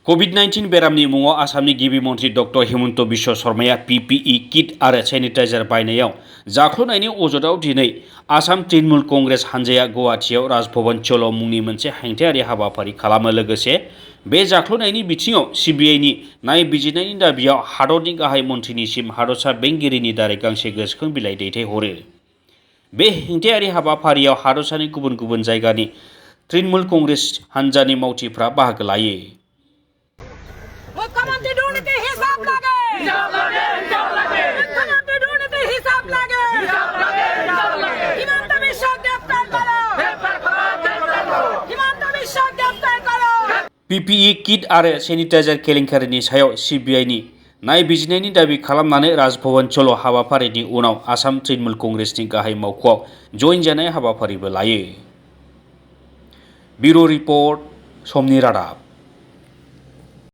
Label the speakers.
Speaker 1: कोविड-19 बेरामनि मुङाव आसामनि गिबि मन्थ्रि डक्टर हिमन्त बिश्व शर्माया PPE किट आरो सैनिटाइजार बायनायाव जाख्ल'नायनि अजदाव दिनै आसाम तृणमूल कंग्रेस हानजाया गुवाहाटीआव राजभवन चलो मुंनि मोनसे हेंथायारि हाबाफारि खालामो। लोगोसे बे जाख्ल'नायनि बिथिङाव CBIनि नायबिजिरनायनि दाबियाव हादरनि गाहाय मन्थ्रिनिसिम हादरसा बेंगिरिनि दारै गांसे गोसोखां बिलाइ दैथायहरो। बे हेंथायारि हाबाफारियाव हादरसानि गुबुन गुबुन जायगानि तृणमूल कंग्रेस हानजानि मावथिफ्रा बाहागो लायो।
Speaker 2: मुख्यमंत्री ढूंढते हिसाब लगे मुख्यमंत्री ढूंढते हिसाब लगे हिमंत बिश्व गिरफ्तार करो हिमंत बिश्व गिरफ्तार करो।
Speaker 1: PPE किट आरो सैनिटाइजार केलेंकारिनि सायाव CBIनि नायबिजिरनायनि दाबि खालामनानै राजभवन चलो हाबाफारिनि उनाव आसाम तृणमूल कंग्रेसनि गाहाय मावख'आव जइन जानाय हाबाफारिबो लायो। ब्युरो रिपर्ट समनि रादाब।